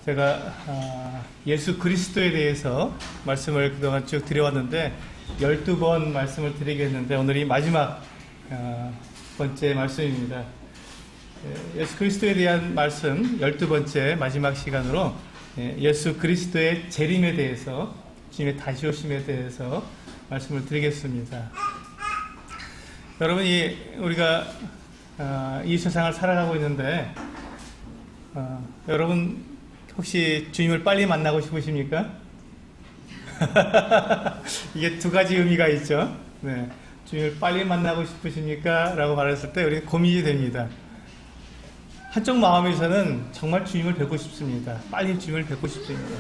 제가 예수 그리스도에 대해서 말씀을 그동안 쭉 드려왔는데 12번 말씀을 드리겠는데 오늘이 마지막 번째 말씀입니다. 예수 그리스도에 대한 말씀 12번째 마지막 시간으로 예수 그리스도의 재림에 대해서, 주님의 다시 오심에 대해서 말씀을 드리겠습니다. 여러분, 우리가 이 세상을 살아가고 있는데 여러분 혹시 주님을 빨리 만나고 싶으십니까? 이게 두 가지 의미가 있죠. 네. 주님을 빨리 만나고 싶으십니까? 라고 말했을 때 우리는 고민이 됩니다. 한쪽 마음에서는 정말 주님을 뵙고 싶습니다. 빨리 주님을 뵙고 싶습니다.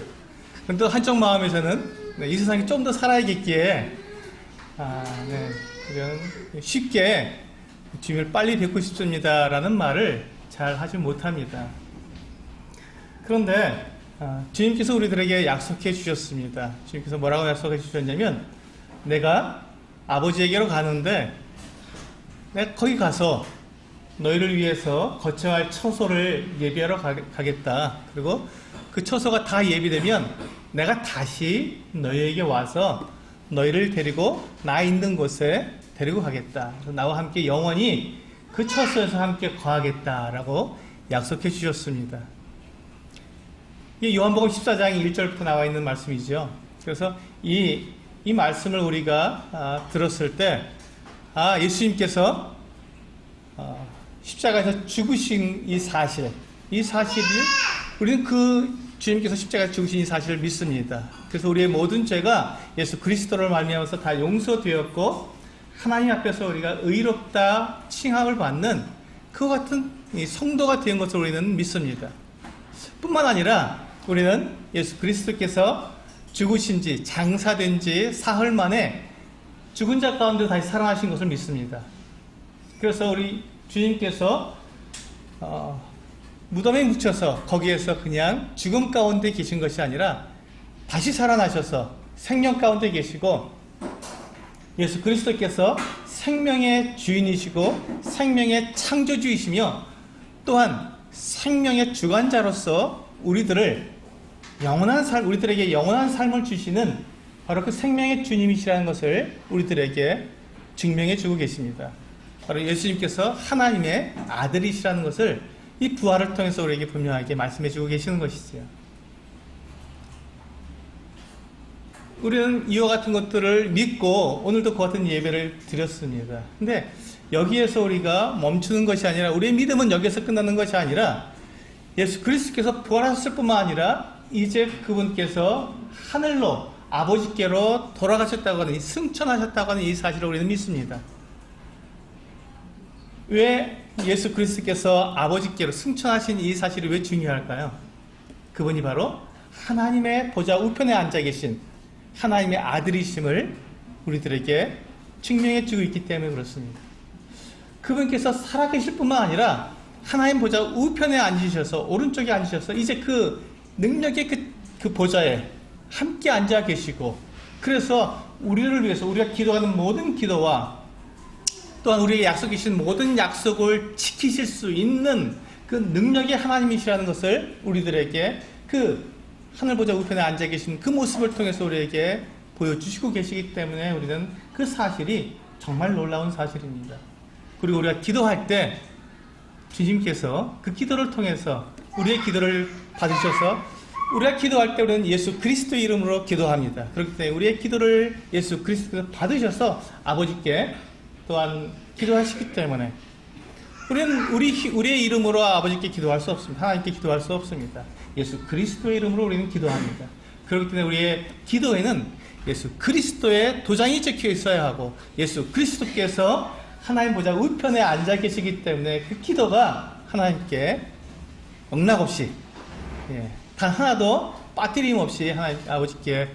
그런데 또 한쪽 마음에서는 이 세상이 좀 더 살아야겠기에 우리는 쉽게 주님을 빨리 뵙고 싶습니다 라는 말을 잘 하지 못합니다. 그런데 주님께서 우리들에게 약속해 주셨습니다. 주님께서 뭐라고 약속해 주셨냐면, 내가 아버지에게로 가는데 내가 거기 가서 너희를 위해서 거쳐야 할 처소를 예비하러 가겠다. 그리고 그 처소가 다 예비되면 내가 다시 너희에게 와서 너희를 데리고 나 있는 곳에 데리고 가겠다. 나와 함께 영원히 그 처소에서 함께 거하겠다라고 약속해 주셨습니다. 이 요한복음 14장 1절부터 나와 있는 말씀이죠. 그래서 이 말씀을 우리가 들었을 때 예수님께서 십자가에서 죽으신 이 사실을 우리는 그 주님께서 십자가에서 죽으신 이 사실을 믿습니다. 그래서 우리의 모든 죄가 예수 그리스도를 말미암아서 다 용서되었고 하나님 앞에서 우리가 의롭다 칭함을 받는 그와 같은 이 성도가 된 것을 우리는 믿습니다. 뿐만 아니라 우리는 예수 그리스도께서 죽으신 지, 장사된 지 사흘 만에 죽은 자 가운데 다시 살아나신 것을 믿습니다. 그래서 우리 주님께서 무덤에 묻혀서 거기에서 그냥 죽음 가운데 계신 것이 아니라 다시 살아나셔서 생명 가운데 계시고, 예수 그리스도께서 생명의 주인이시고 생명의 창조주이시며 또한 생명의 주관자로서 우리들에게 영원한 삶을 주시는 바로 그 생명의 주님이시라는 것을 우리들에게 증명해 주고 계십니다. 바로 예수님께서 하나님의 아들이시라는 것을 이 부활을 통해서 우리에게 분명하게 말씀해 주고 계시는 것이지요. 우리는 이와 같은 것들을 믿고 오늘도 그 같은 예배를 드렸습니다. 근데 여기에서 우리가 멈추는 것이 아니라, 우리의 믿음은 여기에서 끝나는 것이 아니라 예수 그리스도께서 부활하셨을 뿐만 아니라 이제 그분께서 하늘로 아버지께로 돌아가셨다고 하는, 승천하셨다고 하는 이 사실을 우리는 믿습니다. 왜 예수 그리스도께서 아버지께로 승천하신 이 사실이 왜 중요할까요? 그분이 바로 하나님의 보좌 우편에 앉아 계신 하나님의 아들이심을 우리들에게 증명해 주고 있기 때문에 그렇습니다. 그분께서 살아계실 뿐만 아니라 하나님 보좌 우편에 앉으셔서, 오른쪽에 앉으셔서 이제 그 능력의 그 보좌에 함께 앉아 계시고, 그래서 우리를 위해서 우리가 기도하는 모든 기도와 또한 우리에게 약속해 주신 모든 약속을 지키실 수 있는 그 능력의 하나님이시라는 것을 우리들에게 그 하늘 보좌 우편에 앉아 계신 그 모습을 통해서 우리에게 보여주시고 계시기 때문에 우리는 그 사실이 정말 놀라운 사실입니다. 그리고 우리가 기도할 때 주님께서 그 기도를 통해서 우리의 기도를 받으셔서, 우리가 기도할 때 우리는 예수 그리스도의 이름으로 기도합니다. 그렇기 때문에 우리의 기도를 예수 그리스도께서 받으셔서 아버지께 또한 기도하시기 때문에 우리는 우리의 이름으로 아버지께 기도할 수 없습니다. 하나님께 기도할 수 없습니다. 예수 그리스도의 이름으로 우리는 기도합니다. 그렇기 때문에 우리의 기도에는 예수 그리스도의 도장이 찍혀 있어야 하고, 예수 그리스도께서 하나님 보좌 우편에 앉아 계시기 때문에 그 기도가 하나님께 영락없이, 단 하나도 빠뜨림 없이 하나님 아버지께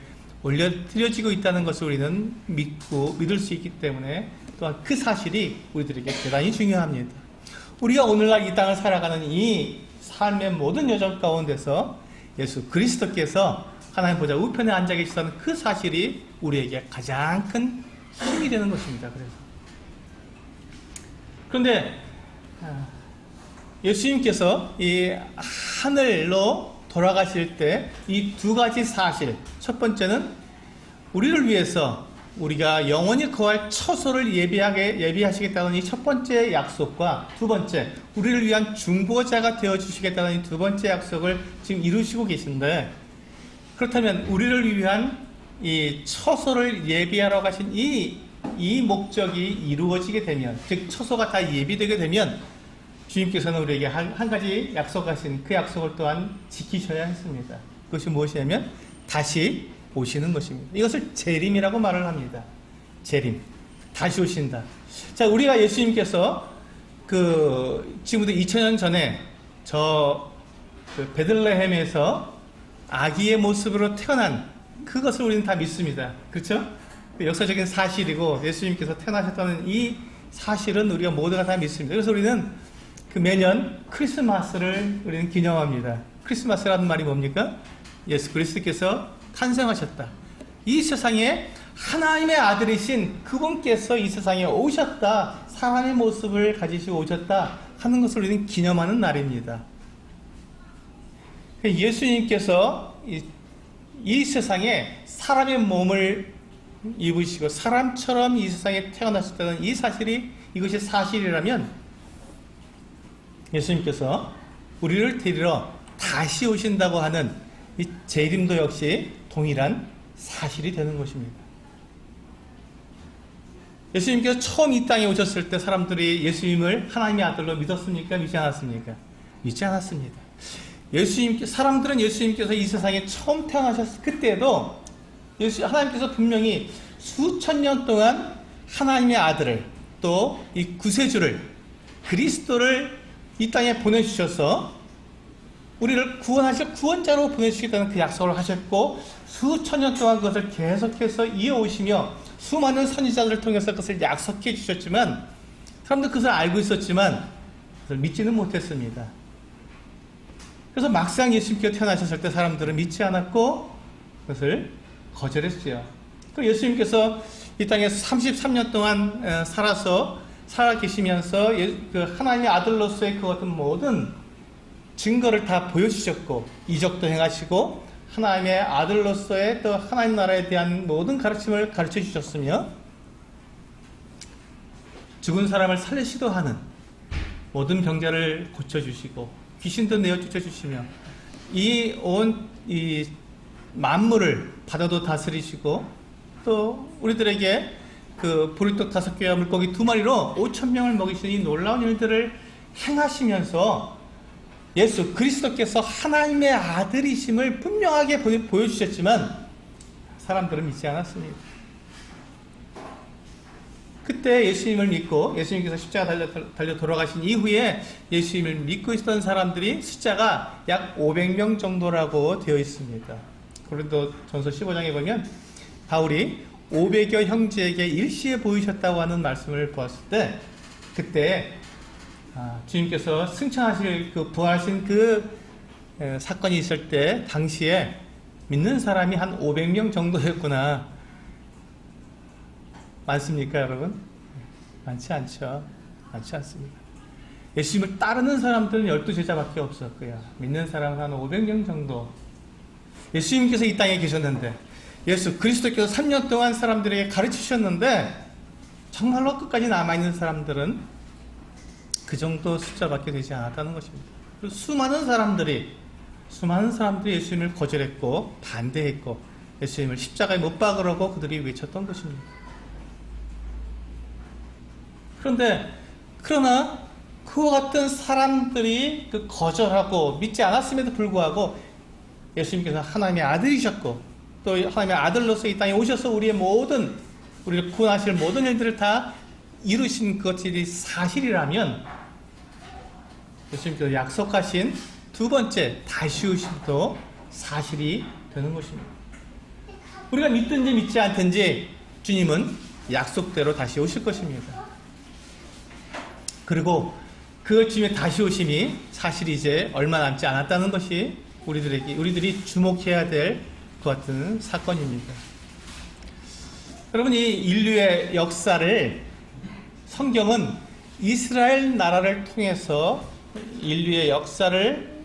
올려드려지고 있다는 것을 우리는 믿을 수 있기 때문에 또한 그 사실이 우리들에게 대단히 중요합니다. 우리가 오늘날 이 땅을 살아가는 이 삶의 모든 여정 가운데서 예수 그리스도께서 하나님 보좌 우편에 앉아 계시다는 그 사실이 우리에게 가장 큰 힘이 되는 것입니다. 그런데 예수님께서 이 하늘로 돌아가실 때 이 두 가지 사실, 첫 번째는 우리를 위해서 우리가 영원히 거할 처소를 예비하시겠다는 이 첫 번째 약속과 두 번째, 우리를 위한 중보자가 되어주시겠다는 이 두 번째 약속을 지금 이루시고 계신데, 그렇다면 우리를 위한 이 처소를 예비하러 가신 이 목적이 이루어지게 되면, 즉 처소가 다 예비되게 되면 주님께서는 우리에게 한 가지 약속하신 그 약속을 또한 지키셔야 했습니다. 그것이 무엇이냐면 다시 오시는 것입니다. 이것을 재림이라고 말을 합니다. 재림, 다시 오신다. 자, 우리가 예수님께서 지금부터 2000년 전에 베들레헴에서 아기의 모습으로 태어난 그것을 우리는 다 믿습니다. 그렇죠? 역사적인 사실이고 예수님께서 태어나셨다는 이 사실은 우리가 모두가 다 믿습니다. 그래서 우리는 매년 크리스마스를 우리는 기념합니다. 크리스마스라는 말이 뭡니까? 예수 그리스도께서 탄생하셨다. 이 세상에 하나님의 아들이신 그분께서 이 세상에 오셨다. 사람의 모습을 가지시고 오셨다 하는 것을 우리는 기념하는 날입니다. 예수님께서 이 세상에 사람의 몸을 입으시고 사람처럼 이 세상에 태어나셨다는 이 사실이, 이것이 사실이라면 예수님께서 우리를 데리러 다시 오신다고 하는 이 재림도 역시 동일한 사실이 되는 것입니다. 예수님께서 처음 이 땅에 오셨을 때 사람들이 예수님을 하나님의 아들로 믿었습니까? 믿지 않았습니까? 믿지 않았습니다. 사람들은 예수님께서 이 세상에 처음 태어나셨을 그때도 하나님께서 분명히 수천 년 동안 하나님의 아들을, 또 이 구세주를, 그리스도를 이 땅에 보내주셔서 우리를 구원하실 구원자로 보내주시겠다는 그 약속을 하셨고, 수천 년 동안 그것을 계속해서 이어오시며 수많은 선지자들을 통해서 그것을 약속해 주셨지만, 사람들 그것을 알고 있었지만 그것을 믿지는 못했습니다. 그래서 막상 예수님께서 태어나셨을 때 사람들은 믿지 않았고 그것을 거절했어요. 그 예수님께서 이 땅에 33년 동안 살아 계시면서 그 하나님의 아들로서의 그 어떤 모든 증거를 다 보여주셨고, 이적도 행하시고 하나님의 아들로서의 또 하나님 나라에 대한 모든 가르침을 가르쳐 주셨으며, 죽은 사람을 살리시도 하는 모든 병자를 고쳐주시고 귀신도 내어 쫓아주시며 이 만물을 바다도 다스리시고, 또 우리들에게 그 보리떡 5개와 물고기 2마리로 5,000명을 먹이시는 이 놀라운 일들을 행하시면서 예수 그리스도께서 하나님의 아들이심을 분명하게 보여주셨지만 사람들은 믿지 않았습니다. 그때 예수님을 믿고 예수님께서 십자가 달려 돌아가신 이후에 예수님을 믿고 있었던 사람들이 숫자가 약 500명 정도라고 되어 있습니다. 고린도 전서 15장에 보면 바울이 500여 형제에게 일시에 보이셨다고 하는 말씀을 보았을 때, 그때 주님께서 승천하실 부활하신 사건이 있을 때 당시에 믿는 사람이 한 500명 정도였구나. 많습니까, 여러분? 많지 않죠. 많지 않습니다. 예수님을 따르는 사람들은 12제자밖에 없었고요. 믿는 사람은 한 500명 정도. 예수님께서 이 땅에 계셨는데, 예수 그리스도께서 3년 동안 사람들에게 가르치셨는데, 정말로 끝까지 남아있는 사람들은 그 정도 숫자밖에 되지 않았다는 것입니다. 수많은 사람들이 예수님을 거절했고 반대했고 예수님을 십자가에 못 박으라고 그들이 외쳤던 것입니다. 그러나 그와 같은 사람들이 거절하고 믿지 않았음에도 불구하고 예수님께서 하나님의 아들이셨고 또 하나님의 아들로서 이 땅에 오셔서 우리를 구원하실 모든 일들을 다 이루신 것들이 사실이라면, 예수님께서 약속하신 두 번째 다시 오심도 사실이 되는 것입니다. 우리가 믿든지 믿지 않든지 주님은 약속대로 다시 오실 것입니다. 그리고 그 주님의 다시 오심이 사실이 이제 얼마 남지 않았다는 것이 우리들이 주목해야 될 것 같은 사건입니다. 여러분, 이 인류의 역사를 성경은 이스라엘 나라를 통해서 인류의 역사를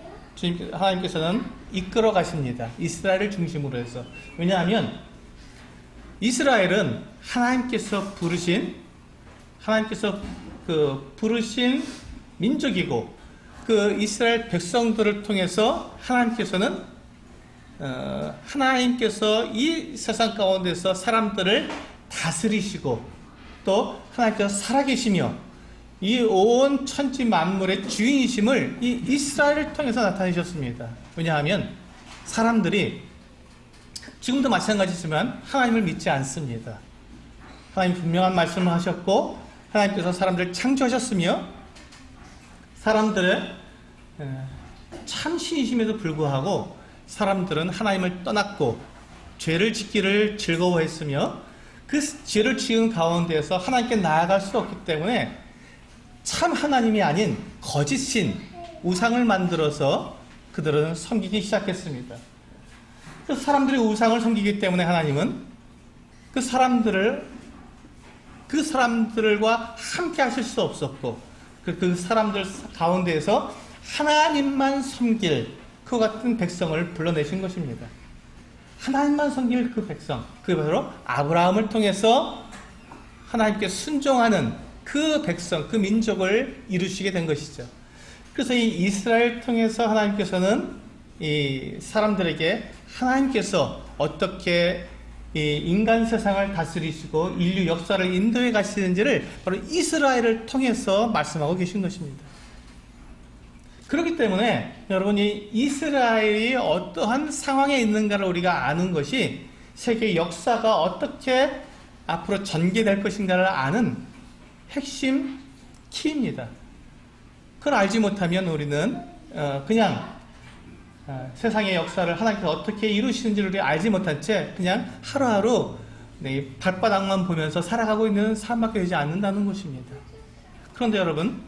하나님께서는 이끌어 가십니다. 이스라엘을 중심으로 해서. 왜냐하면 이스라엘은 하나님께서 부르신 민족이고, 그 이스라엘 백성들을 통해서 하나님께서 이 세상 가운데서 사람들을 다스리시고, 또 하나님께서 살아계시며 이 온 천지 만물의 주인이심을 이 이스라엘을 통해서 나타내셨습니다. 왜냐하면 사람들이 지금도 마찬가지지만 하나님을 믿지 않습니다. 하나님 분명한 말씀을 하셨고, 하나님께서 사람들을 창조하셨으며, 사람들의 참 신이심에도 불구하고 사람들은 하나님을 떠났고 죄를 짓기를 즐거워했으며, 그 죄를 지은 가운데에서 하나님께 나아갈 수 없기 때문에 참 하나님이 아닌 거짓신, 우상을 만들어서 그들은 섬기기 시작했습니다. 그 사람들이 우상을 섬기기 때문에 하나님은 그 사람들과 함께 하실 수 없었고, 그 사람들 가운데에서 하나님만 섬길 그 같은 백성을 불러내신 것입니다. 하나님만 섬길 그 백성, 그게 바로 아브라함을 통해서 하나님께 순종하는 그 백성, 그 민족을 이루시게 된 것이죠. 그래서 이 이스라엘 통해서 하나님께서는 이 사람들에게 하나님께서 어떻게 이 인간 세상을 다스리시고 인류 역사를 인도해 가시는지를 바로 이스라엘을 통해서 말씀하고 계신 것입니다. 그렇기 때문에 여러분, 이 이스라엘이 어떠한 상황에 있는가를 우리가 아는 것이 세계 역사가 어떻게 앞으로 전개될 것인가를 아는 핵심 키입니다. 그걸 알지 못하면 우리는 그냥 세상의 역사를 하나님께서 어떻게 이루시는지를 우리 알지 못한 채 그냥 하루하루 발바닥만 보면서 살아가고 있는 삶밖에 되지 않는다는 것입니다. 그런데 여러분,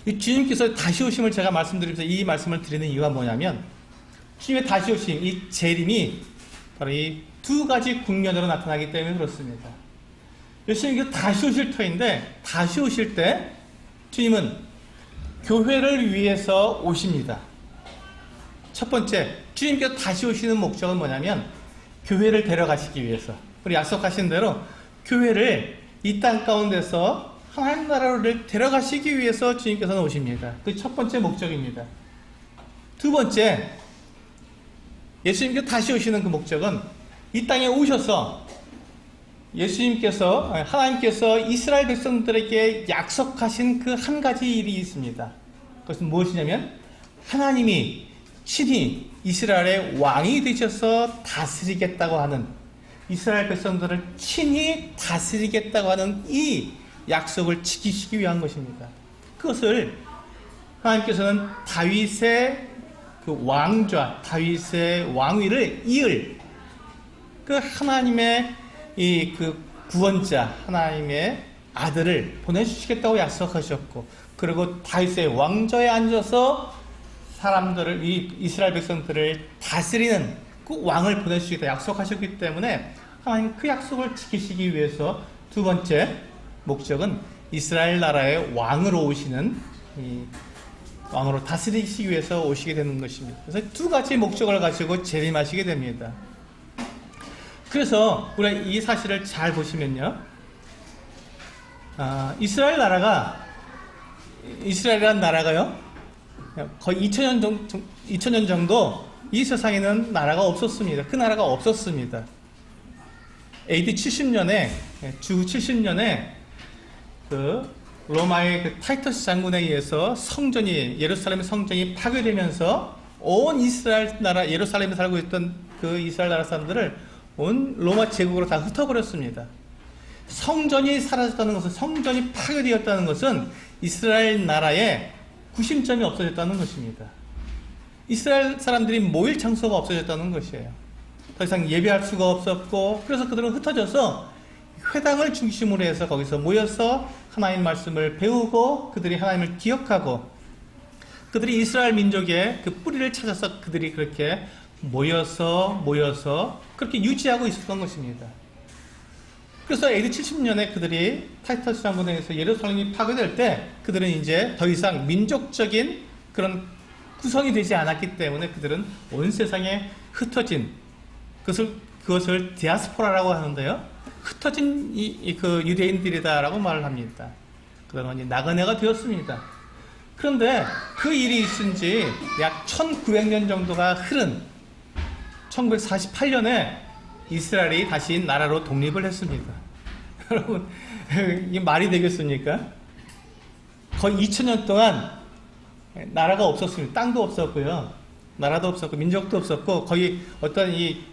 이 주님께서 다시 오심을 제가 말씀드리면서 이 말씀을 드리는 이유가 뭐냐면, 주님의 다시 오심, 이 재림이 바로 이 두 가지 국면으로 나타나기 때문에 그렇습니다. 예수님께서 다시 오실 터인데, 다시 오실 때 주님은 교회를 위해서 오십니다. 첫 번째, 주님께서 다시 오시는 목적은 뭐냐면 교회를 데려가시기 위해서, 우리 약속하신 대로 교회를 이 땅 가운데서 하나님 나라를 데려가시기 위해서 주님께서는 오십니다. 그 첫 번째 목적입니다. 두 번째, 예수님께서 다시 오시는 그 목적은 이 땅에 오셔서 하나님께서 이스라엘 백성들에게 약속하신 그 한 가지 일이 있습니다. 그것은 무엇이냐면, 하나님이 친히 이스라엘의 왕이 되셔서 다스리겠다고 하는, 이스라엘 백성들을 친히 다스리겠다고 하는 이 약속을 지키시기 위한 것입니다. 그것을 하나님께서는 다윗의 그 왕좌, 다윗의 왕위를 이을 그 하나님의 그 구원자, 하나님의 아들을 보내주시겠다고 약속하셨고, 그리고 다윗의 왕좌에 앉아서 사람들을, 이 이스라엘 백성들을 다스리는 그 왕을 보내주시겠다 약속하셨기 때문에 하나님 그 약속을 지키시기 위해서 두 번째 목적은 이스라엘 나라의 왕으로 오시는, 왕으로 다스리시기 위해서 오시게 되는 것입니다. 그래서 두 가지 목적을 가지고 재림하시게 됩니다. 그래서 우리가 이 사실을 잘 보시면요, 이스라엘이라는 나라가요, 거의 2000년 정도 이 세상에는 나라가 없었습니다. 그 나라가 없었습니다. AD 70년에, 주 70년에 그 로마의 그 타이터스 장군에 의해서 예루살렘의 성전이 파괴되면서 온 이스라엘 나라, 예루살렘에 살고 있던 그 이스라엘 나라 사람들을 온 로마 제국으로 다 흩어버렸습니다. 성전이 사라졌다는 것은, 성전이 파괴되었다는 것은 이스라엘 나라의 구심점이 없어졌다는 것입니다. 이스라엘 사람들이 모일 장소가 없어졌다는 것이에요. 더 이상 예배할 수가 없었고, 그래서 그들은 흩어져서 회당을 중심으로 해서 거기서 모여서 하나님 말씀을 배우고, 그들이 하나님을 기억하고, 그들이 이스라엘 민족의 그 뿌리를 찾아서 그들이 그렇게 모여서 그렇게 유지하고 있었던 것입니다. 그래서 AD 70년에 그들이 타이터스 장군에 의해서 예루살렘이 파괴될 때, 그들은 이제 더 이상 민족적인 그런 구성이 되지 않았기 때문에 그들은 온 세상에 흩어진, 그것을 디아스포라라고 하는데요. 흩어진 그 유대인들이다라고 말을 합니다. 그들은 이제 나그네가 되었습니다. 그런데 그 일이 있은 지 약 1900년 정도가 흐른 1948년에 이스라엘이 다시 나라로 독립을 했습니다. 여러분, 이게 말이 되겠습니까? 거의 2000년 동안 나라가 없었습니다. 땅도 없었고요. 나라도 없었고, 민족도 없었고, 거의 어떤 이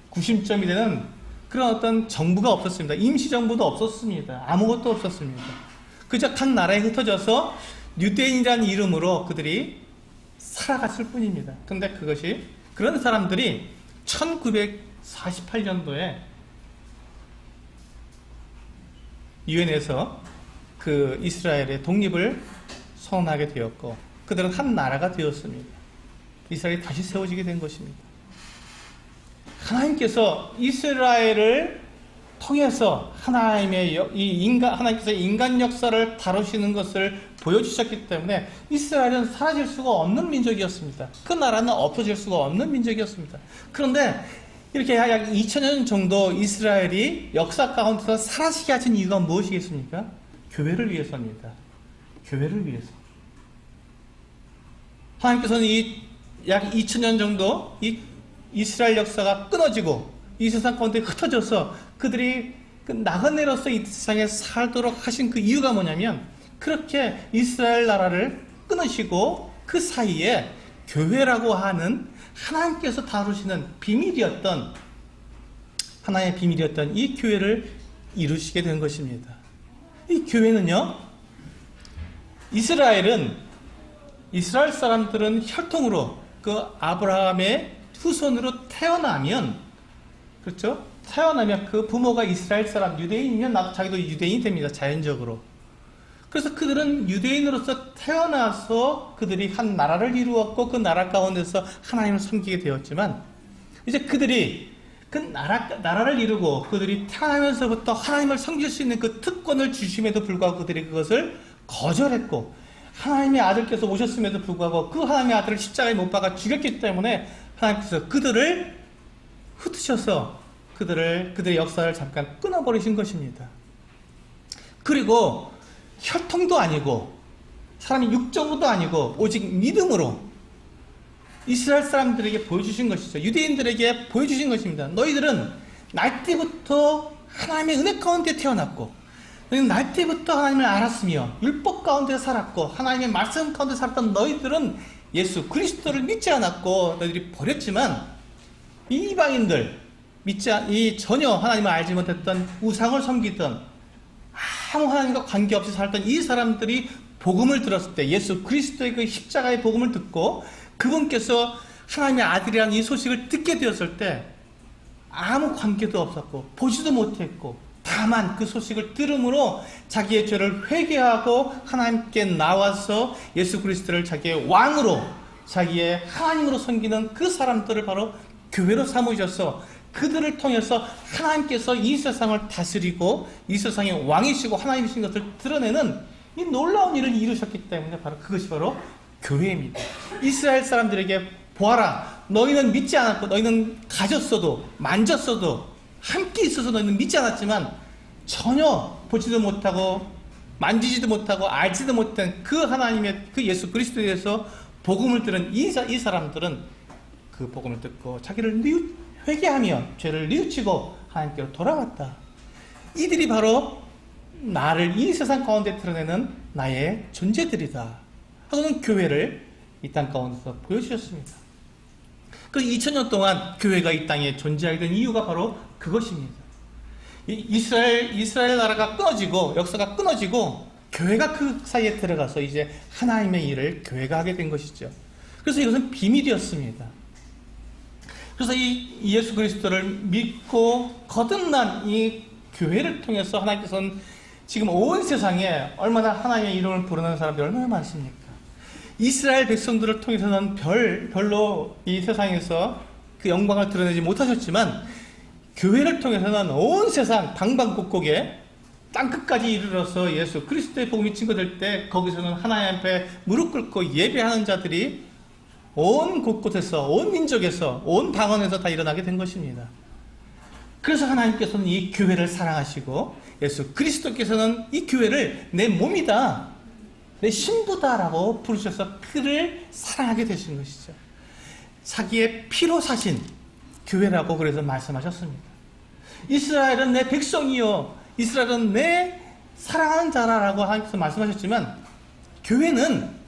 구심점이 되는 그런 어떤 정부가 없었습니다. 임시정부도 없었습니다. 아무것도 없었습니다. 그저 각 나라에 흩어져서 유대인이라는 이름으로 그들이 살아갔을 뿐입니다. 근데 그것이, 그런 사람들이 1948년도에 유엔에서 그 이스라엘의 독립을 선언하게 되었고, 그들은 한 나라가 되었습니다. 이스라엘이 다시 세워지게 된 것입니다. 하나님께서 이스라엘을 통해서 하나님께서 인간 역사를 다루시는 것을 보여주셨기 때문에 이스라엘은 사라질 수가 없는 민족이었습니다. 그 나라는 없어질 수가 없는 민족이었습니다. 그런데 이렇게 약 2000년 정도 이스라엘이 역사 가운데서 사라지게 하신 이유가 무엇이겠습니까? 교회를 위해서입니다. 교회를 위해서. 하나님께서는 약 2000년 정도 이 이스라엘 역사가 끊어지고 이 세상 가운데 흩어져서 그들이 나그네로서 이 세상에 살도록 하신 그 이유가 뭐냐면, 그렇게 이스라엘 나라를 끊으시고 그 사이에 교회라고 하는 하나님께서 다루시는 비밀이었던, 하나님의 비밀이었던 이 교회를 이루시게 된 것입니다. 이 교회는요, 이스라엘 사람들은 혈통으로 그 아브라함의 후손으로 태어나면, 그렇죠? 태어나면 그 부모가 이스라엘 사람, 유대인이면 나도 자기도 유대인이 됩니다. 자연적으로. 그래서 그들은 유대인으로서 태어나서 그들이 한 나라를 이루었고, 그 나라 가운데서 하나님을 섬기게 되었지만, 이제 그들이 그 나라를 이루고 그들이 태어나면서부터 하나님을 섬길 수 있는 그 특권을 주심에도 불구하고 그들이 그것을 거절했고, 하나님의 아들께서 오셨음에도 불구하고 그 하나님의 아들을 십자가에 못 박아 죽였기 때문에 하나님께서 그들을 흩으셔서 그들의 역사를 잠깐 끊어버리신 것입니다. 그리고 혈통도 아니고 사람이 육적으로도 아니고 오직 믿음으로 이스라엘 사람들에게 보여주신 것이죠. 유대인들에게 보여주신 것입니다. 너희들은 날 때부터 하나님의 은혜 가운데 태어났고, 너희는 날 때부터 하나님을 알았으며 율법 가운데 살았고 하나님의 말씀 가운데 살았던 너희들은 예수 그리스도를 믿지 않았고 너희들이 버렸지만, 이 이방인들 전혀 하나님을 알지 못했던 우상을 섬기던 아무 하나님과 관계없이 살았던 이 사람들이 복음을 들었을 때, 예수 그리스도의 그 십자가의 복음을 듣고 그분께서 하나님의 아들이라는 이 소식을 듣게 되었을 때 아무 관계도 없었고 보지도 못했고, 다만 그 소식을 들음으로 자기의 죄를 회개하고 하나님께 나와서 예수 그리스도를 자기의 왕으로, 자기의 하나님으로 섬기는 그 사람들을 바로 교회로 삼으셔서 그들을 통해서 하나님께서 이 세상을 다스리고 이 세상의 왕이시고 하나님이신 것을 드러내는 이 놀라운 일을 이루셨기 때문에 바로 그것이 바로 교회입니다. 이스라엘 사람들에게 보아라, 너희는 믿지 않았고 너희는 가졌어도 만졌어도 함께 있어서 너희는 믿지 않았지만 전혀 보지도 못하고 만지지도 못하고 알지도 못한 그 하나님의 그 예수 그리스도에 대해서 복음을 들은 이 사람들은 그 복음을 듣고 자기를 회개하며 죄를 뉘우치고 하나님께로 돌아왔다. 이들이 바로 나를 이 세상 가운데 드러내는 나의 존재들이다 하고는 교회를 이 땅 가운데서 보여주셨습니다. 그 2000년 동안 교회가 이 땅에 존재하게 된 이유가 바로 그것입니다. 이스라엘 나라가 끊어지고 역사가 끊어지고 교회가 그 사이에 들어가서 이제 하나님의 일을 교회가 하게 된 것이죠. 그래서 이것은 비밀이었습니다. 그래서 이 예수 그리스도를 믿고 거듭난 이 교회를 통해서 하나님께서는 지금 온 세상에 얼마나 하나님의 이름을 부르는 사람들이 얼마나 많습니까? 이스라엘 백성들을 통해서는 별로 이 세상에서 그 영광을 드러내지 못하셨지만, 교회를 통해서는 온 세상 방방곡곡에 땅끝까지 이르러서 예수 그리스도의 복음이 증거될 때 거기서는 하나님 앞에 무릎 꿇고 예배하는 자들이 온 곳곳에서, 온 민족에서, 온 방언에서 다 일어나게 된 것입니다. 그래서 하나님께서는 이 교회를 사랑하시고 예수 그리스도께서는 이 교회를 내 몸이다, 내 신부다라고 부르셔서 그를 사랑하게 되신 것이죠. 자기의 피로 사신 교회라고 그래서 말씀하셨습니다. 이스라엘은 내 백성이요, 이스라엘은 내 사랑하는 자라라고 하면서 말씀하셨지만, 교회는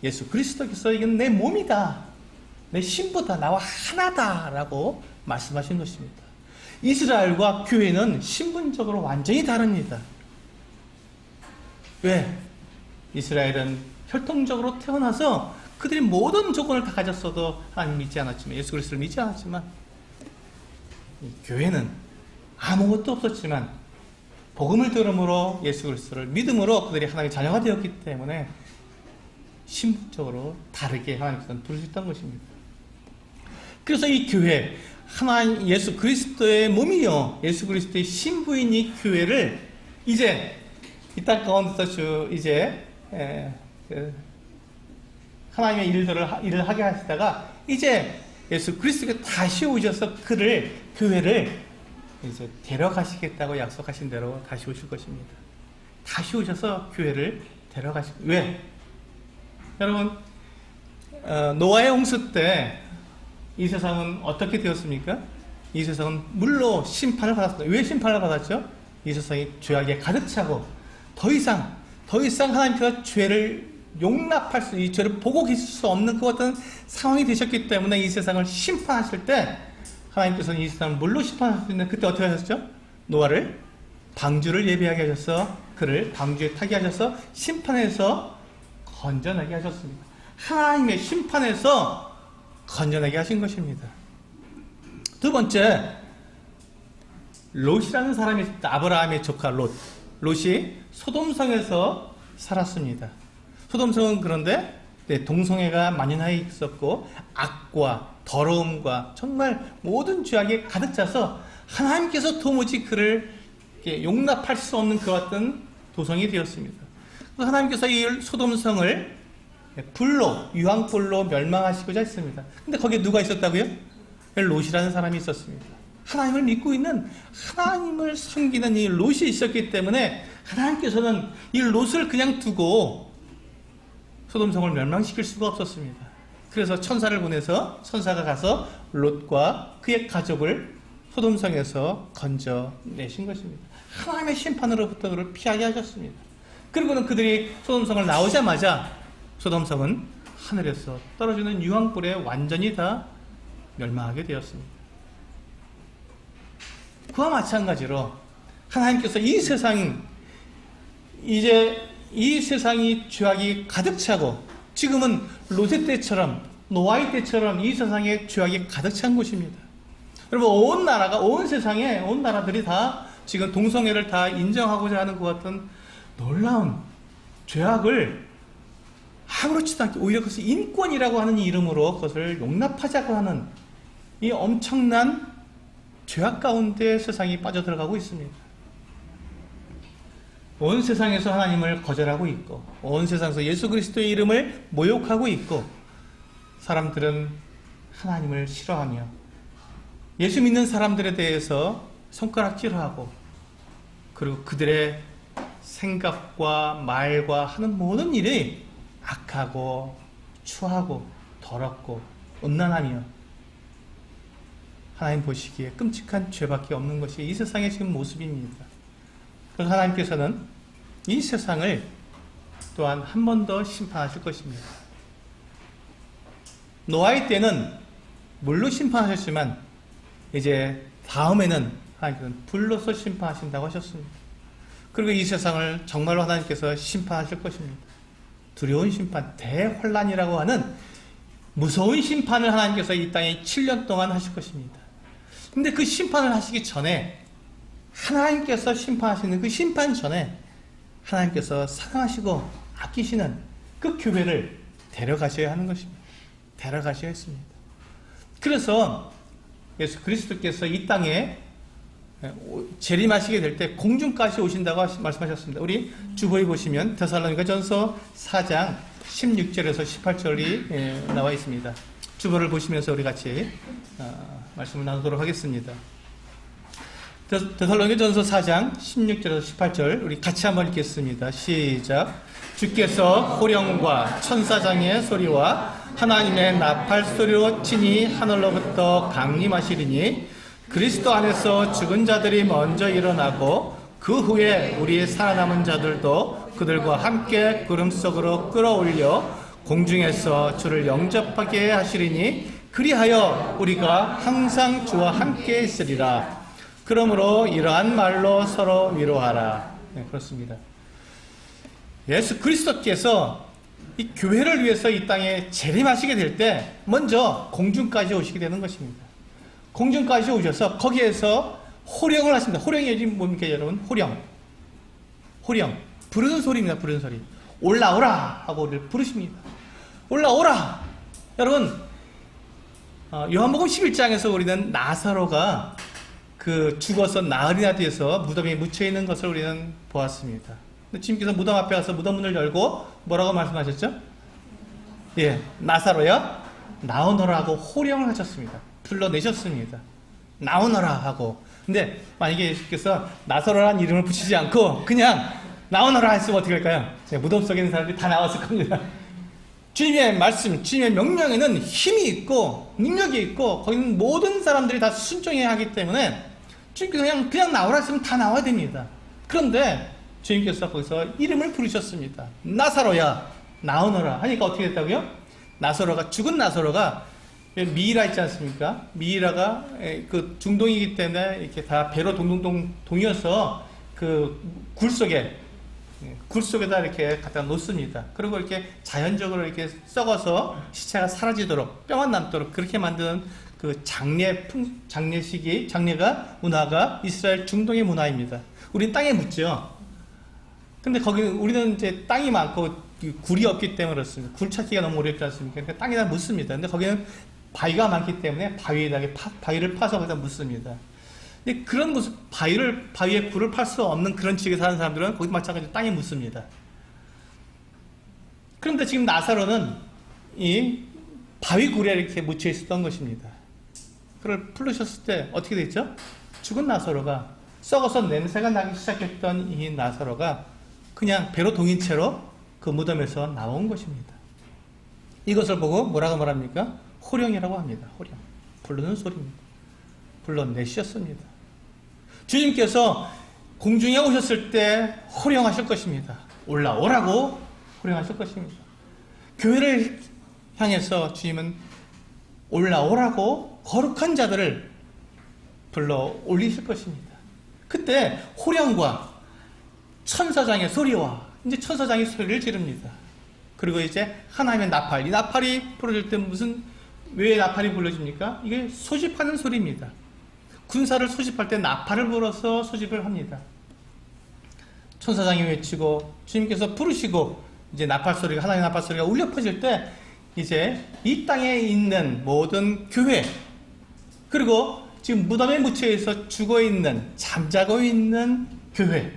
예수 그리스도께서 이건 내 몸이다, 내 신부다, 나와 하나다라고 말씀하신 것입니다. 이스라엘과 교회는 신분적으로 완전히 다릅니다. 왜? 이스라엘은 혈통적으로 태어나서 그들이 모든 조건을 다 가졌어도 하나님 믿지 않았지만, 예수 그리스도를 믿지 않았지만, 이 교회는 아무것도 없었지만 복음을 들음으로 예수 그리스도를 믿음으로 그들이 하나님의 자녀가 되었기 때문에 신분적으로 다르게 하나님께서는 부르셨던 것입니다. 그래서 이 교회, 하나님 예수 그리스도의 몸이요, 예수 그리스도의 신부인 이 교회를 이제 이 땅 가운데서 이제 하나님의 일을 하게 하시다가 이제 예수 그리스도가 다시 오셔서 교회를 이제 데려가시겠다고 약속하신 대로 다시 오실 것입니다. 다시 오셔서 교회를 데려가실. 왜? 여러분, 노아의 홍수 때 이 세상은 어떻게 되었습니까? 이 세상은 물로 심판을 받았습니다. 왜 심판을 받았죠? 이 세상이 죄악에 가득 차고 더 이상 하나님께서 죄를 용납할 수, 이 죄를 보고 계실 수 없는 그 어떤 상황이 되셨기 때문에 이 세상을 심판하실 때 하나님께서는 이 세상을 물로 심판할 수 있는, 그때 어떻게 하셨죠? 노아를 방주를 예비하게 하셔서 그를 방주에 타게 하셔서 심판에서 건져내게 하셨습니다. 하나님의 심판에서 건져내게 하신 것입니다. 두 번째, 롯이라는 사람이 있습니다. 아브라함의 조카 롯. 롯이 소돔성에서 살았습니다. 소돔성은 그런데 동성애가 만연하여 있었고 악과 더러움과 정말 모든 죄악에 가득 차서 하나님께서 도무지 그를 용납할 수 없는 그 어떤 도성이 되었습니다. 하나님께서 이 소돔성을 유황불로 멸망하시고자 했습니다. 근데 거기에 누가 있었다고요? 롯이라는 사람이 있었습니다. 하나님을 믿고 있는, 하나님을 섬기는 이 롯이 있었기 때문에 하나님께서는 이 롯을 그냥 두고 소돔성을 멸망시킬 수가 없었습니다. 그래서 천사를 보내서 천사가 가서 롯과 그의 가족을 소돔성에서 건져내신 것입니다. 하나님의 심판으로부터 그를 피하게 하셨습니다. 그리고는 그들이 소돔성을 나오자마자 소돔성은 하늘에서 떨어지는 유황불에 완전히 다 멸망하게 되었습니다. 그와 마찬가지로 하나님께서 이 세상이 죄악이 가득 차고, 지금은 롯의 때처럼, 노아의 때처럼 이 세상에 죄악이 가득 찬 곳입니다. 여러분, 온 나라들이 다 지금 동성애를 다 인정하고자 하는 것 같은 놀라운 죄악을 아무렇지도 않게, 오히려 그것을 인권이라고 하는 이름으로 그것을 용납하자고 하는 이 엄청난 죄악 가운데 세상이 빠져들어가고 있습니다. 온 세상에서 하나님을 거절하고 있고, 온 세상에서 예수 그리스도의 이름을 모욕하고 있고, 사람들은 하나님을 싫어하며 예수 믿는 사람들에 대해서 손가락질하고, 그리고 그들의 생각과 말과 하는 모든 일이 악하고 추하고 더럽고 음란하며 하나님 보시기에 끔찍한 죄밖에 없는 것이 이 세상의 지금 모습입니다. 그래서 하나님께서는 이 세상을 또한 한 번 더 심판하실 것입니다. 노아의 때는 물로 심판하셨지만 이제 다음에는 하나님께서는 불로서 심판하신다고 하셨습니다. 그리고 이 세상을 정말로 하나님께서 심판하실 것입니다. 두려운 심판, 대환란이라고 하는 무서운 심판을 하나님께서 이 땅에 7년 동안 하실 것입니다. 근데 그 심판을 하시기 전에, 하나님께서 심판하시는 그 심판 전에 하나님께서 사랑하시고 아끼시는 그 교회를 데려가셔야 하는 것입니다. 데려가셔야 했습니다. 그래서 예수 그리스도께서 이 땅에 재림하시게 될 때 공중까지 오신다고 말씀하셨습니다. 우리 주보에 보시면 데살로니가전서 4장 16절에서 18절이 나와 있습니다. 주보를 보시면서 우리 같이 말씀을 나누도록 하겠습니다. 데살로니가전서 4장 16절에서 18절 우리 같이 한번 읽겠습니다. 시작. 주께서 호령과 천사장의 소리와 하나님의 나팔 소리로 친히 하늘로부터 강림하시리니 그리스도 안에서 죽은 자들이 먼저 일어나고 그 후에 우리 살아남은 자들도 그들과 함께 구름 속으로 끌어올려 공중에서 주를 영접하게 하시리니 그리하여 우리가 항상 주와 함께 있으리라. 그러므로 이러한 말로 서로 위로하라. 네, 그렇습니다. 예수 그리스도께서 이 교회를 위해서 이 땅에 재림하시게 될 때 먼저 공중까지 오시게 되는 것입니다. 공중까지 오셔서 거기에서 호령을 하십니다. 호령이 지금 뭡니까 여러분? 호령. 부르는 소리입니다. 부르는 소리. 올라오라 하고 우리를 부르십니다. 올라오라. 여러분 요한복음 11장에서 우리는 나사로가 그 죽어서 나흘이나 돼서 무덤에 묻혀있는 것을 우리는 보았습니다. 근데 주님께서 무덤 앞에 가서 무덤 문을 열고 뭐라고 말씀하셨죠? 예, 나사로야 나오너라 하고 호령을 하셨습니다. 불러내셨습니다. 나오너라 하고. 근데 만약에 예수께서 나사로라는 이름을 붙이지 않고 그냥 나오너라 했으면 어떻게 할까요? 무덤 속에 있는 사람들이 다 나왔을 겁니다. 주님의 말씀, 주님의 명령에는 힘이 있고 능력이 있고 거기는 모든 사람들이 다 순종해야 하기 때문에 주님께서 그냥 나오라 했으면 다 나와야 됩니다. 그런데 주님께서 거기서 이름을 부르셨습니다. 나사로야 나오너라 하니까 어떻게 됐다고요? 죽은 나사로가 미이라 있지 않습니까? 미이라가 그 중동이기 때문에 이렇게 다 배로 동동동 동여서 그 굴 속에다 이렇게 갖다 놓습니다. 그리고 이렇게 자연적으로 이렇게 썩어서 시체가 사라지도록 뼈만 남도록 그렇게 만드는 그 장례가 문화가 이스라엘 중동의 문화입니다. 우리는 땅에 묻죠. 근데 우리는 이제 땅이 많고 굴이 없기 때문에 그렇습니다. 굴 찾기가 너무 어렵지 않습니까? 그러니까 땅에다 묻습니다. 근데 거기는 바위가 많기 때문에 바위를 파서 거기다 묻습니다. 근데 그런 곳, 바위에 굴을 팔 수 없는 그런 지역에 사는 사람들은 거기 마찬가지로 땅에 묻습니다. 그런데 지금 나사로는 이 바위 굴에 이렇게 묻혀 있었던 것입니다. 그를 부르셨을 때 어떻게 됐죠? 죽은 나사로가 썩어서 냄새가 나기 시작했던 이 나사로가 그냥 배로 동인 채로 그 무덤에서 나온 것입니다. 이것을 보고 뭐라고 말합니까? 호령이라고 합니다. 호령. 부르는 소리입니다. 불러내셨습니다. 주님께서 공중에 오셨을 때 호령하실 것입니다. 올라오라고 호령하실 것입니다. 교회를 향해서 주님은 올라오라고 거룩한 자들을 불러 올리실 것입니다. 그때 호령과 천사장의 소리와 이제 천사장의 소리를 지릅니다. 그리고 이제 하나님의 나팔, 이 나팔이 부러질 때 왜 나팔이 불러집니까? 이게 소집하는 소리입니다. 군사를 소집할 때 나팔을 불어서 소집을 합니다. 천사장이 외치고 주님께서 부르시고 이제 하나님의 나팔 소리가 울려 퍼질 때 이제 이 땅에 있는 모든 교회 그리고 지금 무덤에 묻혀있어 죽어있는 잠자고 있는 교회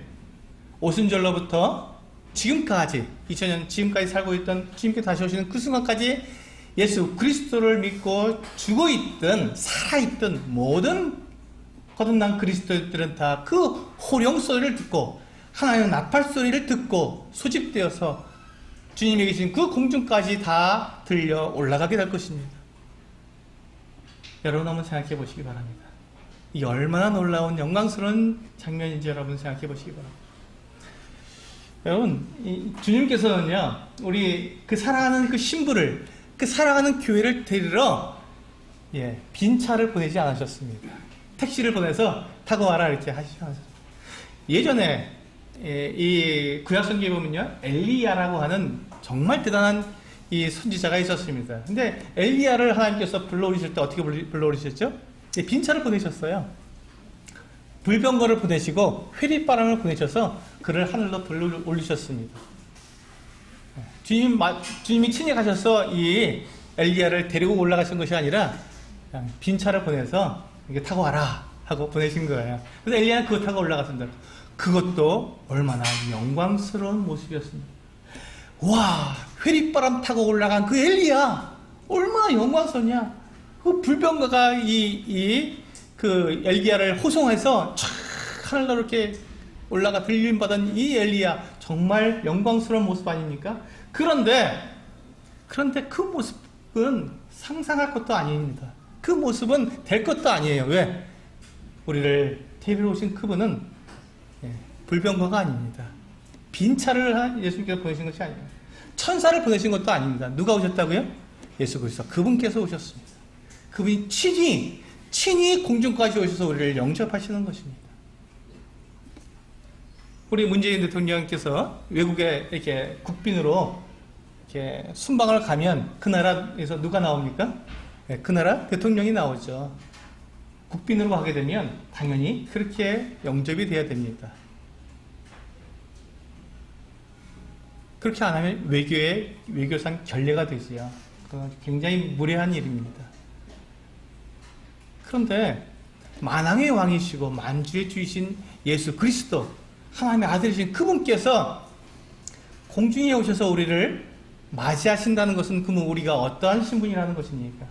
오순절로부터 지금까지 2000년 지금까지 살고 있던 주님께 다시 오시는 그 순간까지 예수 그리스도를 믿고 죽어있든 살아있든 모든 거듭난 그리스도인들은 다 그 호령 소리를 듣고 하나님의 나팔 소리를 듣고 소집되어서 주님이 계신 그 공중까지 다 들려 올라가게 될 것입니다. 여러분 한번 생각해 보시기 바랍니다. 이 얼마나 놀라운 영광스러운 장면인지 여러분 생각해 보시기 바랍니다. 여러분 주님께서는요 우리 그 사랑하는 그 신부를 그 사랑하는 교회를 데리러 빈 차를 보내지 않으셨습니다. 택시를 보내서 타고 와라 이렇게 하시지 않으셨습니다. 예전에 이 구약성경에 보면요 엘리야라고 하는 정말 대단한 이 선지자가 있었습니다. 근데 엘리야를 하나님께서 불러오실 때 어떻게 불러오셨죠? 빈 차를 보내셨어요. 불병거를 보내시고 회리바람을 보내셔서 그를 하늘로 불러 올리셨습니다. 주님이 친히 가셔서 이 엘리야를 데리고 올라가신 것이 아니라 그냥 빈 차를 보내서 이게 타고 와라 하고 보내신 거예요. 그래서 엘리야는 그거 타고 올라갔습니다. 그것도 얼마나 영광스러운 모습이었습니다. 와, 회리바람 타고 올라간 그 엘리야 얼마나 영광스럽냐. 그 불병거가 그 엘리야를 호송해서 촥 하늘로 이렇게 올라가 들림 받은 이 엘리야 정말 영광스러운 모습 아닙니까? 그런데 그 모습은 상상할 것도 아닙니다. 그 모습은 될 것도 아니에요. 왜? 우리를 데리러 오신 그분은 불병거가 아닙니다. 빈차를 예수님께서 보내신 것이 아니에요. 천사를 보내신 것도 아닙니다. 누가 오셨다고요? 예수 그리스도. 그분께서 오셨습니다. 그분이 친히 공중까지 오셔서 우리를 영접하시는 것입니다. 우리 문재인 대통령께서 외국에 이렇게 국빈으로 이렇게 순방을 가면 그 나라에서 누가 나옵니까? 그 나라 대통령이 나오죠. 국빈으로 가게 되면 당연히 그렇게 영접이 돼야 됩니다. 그렇게 안 하면 외교상 결례가 되지요. 그건 굉장히 무례한 일입니다. 그런데 만왕의 왕이시고 만주의 주이신 예수 그리스도 하나님의 아들이신 그분께서 공중에 오셔서 우리를 맞이하신다는 것은 그러면 우리가 어떠한 신분이라는 것입니까?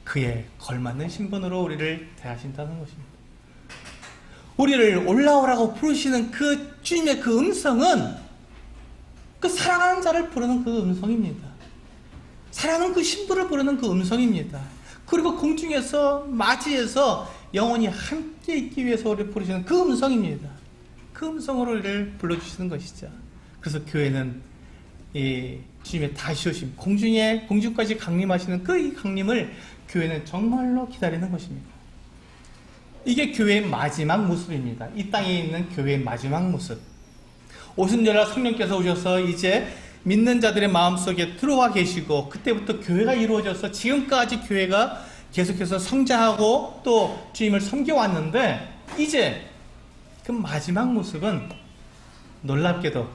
그에 걸맞는 신분으로 우리를 대하신다는 것입니다. 우리를 올라오라고 부르시는 그 주님의 그 음성은 그 사랑하는 자를 부르는 그 음성입니다. 사랑하는 그 신부를 부르는 그 음성입니다. 그리고 공중에서 맞이해서 영원히 함께 있기 위해서 우리를 부르시는 그 음성입니다. 그 음성으로 우리를 불러주시는 것이죠. 그래서 교회는 이 주님의 다시 오심, 공중까지 강림하시는 그 이 강림을 교회는 정말로 기다리는 것입니다. 이게 교회의 마지막 모습입니다. 이 땅에 있는 교회의 마지막 모습. 오순절날 성령께서 오셔서 이제 믿는 자들의 마음속에 들어와 계시고 그때부터 교회가 이루어져서 지금까지 교회가 계속해서 성장하고 또 주님을 섬겨왔는데 이제 그 마지막 모습은 놀랍게도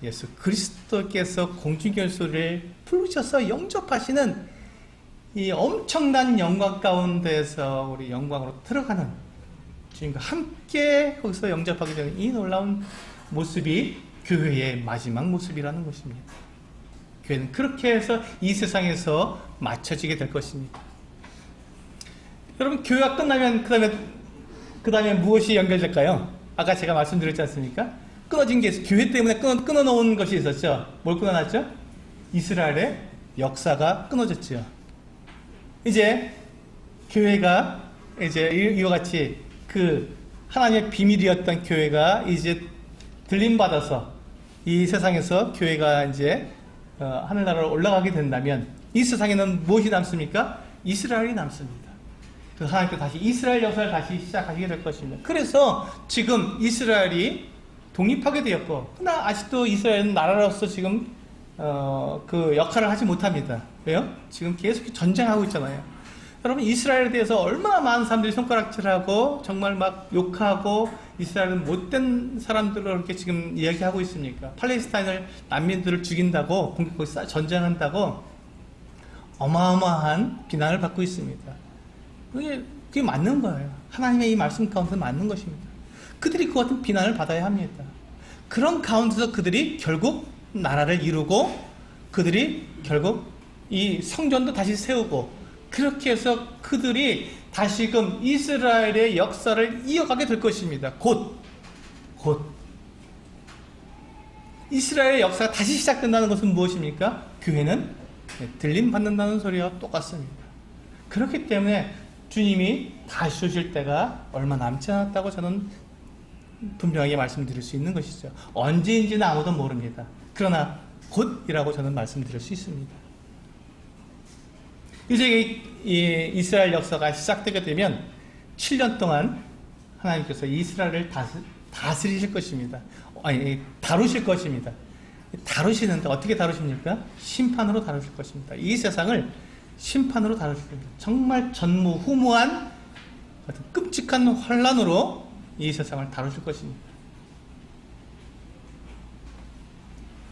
예수 그리스도께서 공중결소를 부르셔서 영접하시는 이 엄청난 영광 가운데서 우리 영광으로 들어가는 주님과 함께 거기서 영접하게 되는 이 놀라운 모습이 교회의 마지막 모습이라는 것입니다. 교회는 그렇게 해서 이 세상에서 맞춰지게 될 것입니다. 여러분 교회가 끝나면 그 다음에 무엇이 연결될까요? 아까 제가 말씀드렸지 않습니까? 끊어진 게 교회 때문에 끊어놓은 것이 있었죠. 뭘 끊어놨죠? 이스라엘의 역사가 끊어졌죠. 이제 교회가 이제 이와 같이 그 하나님의 비밀이었던 교회가 이제 들림받아서 이 세상에서 교회가 이제 하늘나라로 올라가게 된다면 이 세상에는 무엇이 남습니까? 이스라엘이 남습니다. 그래서 하나님께서 다시 이스라엘 역사를 다시 시작하게 될 것입니다. 그래서 지금 이스라엘이 독립하게 되었고 그러나 아직도 이스라엘은 나라로서 지금 그 역할을 하지 못합니다. 왜요? 지금 계속 전쟁하고 있잖아요. 여러분 이스라엘에 대해서 얼마나 많은 사람들이 손가락질하고 정말 막 욕하고 이스라엘은 못된 사람들로 이렇게 지금 이야기하고 있습니까? 팔레스타인을 난민들을 죽인다고 공격하고 전쟁한다고 어마어마한 비난을 받고 있습니다. 그게 맞는 거예요. 하나님의 이 말씀 가운데 맞는 것입니다. 그들이 그 같은 비난을 받아야 합니다. 그런 가운데서 그들이 결국 나라를 이루고 그들이 결국 이 성전도 다시 세우고 그렇게 해서 그들이 다시금 이스라엘의 역사를 이어가게 될 것입니다. 곧 이스라엘의 역사가 다시 시작된다는 것은 무엇입니까? 교회는 들림 받는다는 소리와 똑같습니다. 그렇기 때문에 주님이 다시 오실 때가 얼마 남지 않았다고 저는 분명하게 말씀드릴 수 있는 것이죠. 언제인지는 아무도 모릅니다. 그러나 곧이라고 저는 말씀드릴 수 있습니다. 이제 이 이스라엘 역사가 시작되게 되면 7년 동안 하나님께서 이스라엘을 다스리실 것입니다. 아니, 다루실 것입니다. 다루시는데 어떻게 다루십니까? 심판으로 다루실 것입니다. 이 세상을 심판으로 다루실 겁니다. 정말 전무후무한 끔찍한 환란으로 이 세상을 다루실 것입니다.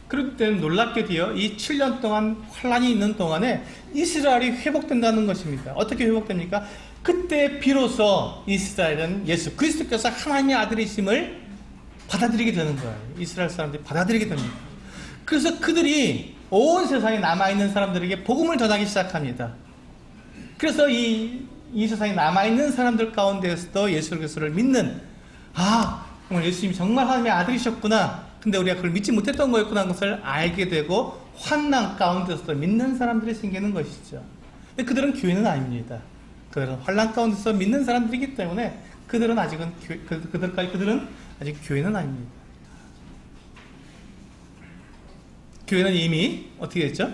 그렇기 때문에 놀랍게 되어 이 7년 동안 환란이 있는 동안에 이스라엘이 회복된다는 것입니다. 어떻게 회복됩니까? 그때 비로소 이스라엘은 예수 그리스도께서 하나님의 아들이심을 받아들이게 되는 거예요. 이스라엘 사람들이 받아들이게 됩니다. 그래서 그들이 온 세상에 남아있는 사람들에게 복음을 전하기 시작합니다. 그래서 이 세상에 남아있는 사람들 가운데에서도 예수 그리스도를 믿는, 정말 예수님이 정말 하나님의 아들이셨구나, 근데 우리가 그걸 믿지 못했던 거였구나 하는 것을 알게 되고 환난 가운데서도 믿는 사람들이 생기는 것이죠. 그들은 교회는 아닙니다. 그들은 환난 가운데서 믿는 사람들이기 때문에 그들은 아직은 그들은 아직 교회는 아닙니다. 교회는 이미 어떻게 됐죠?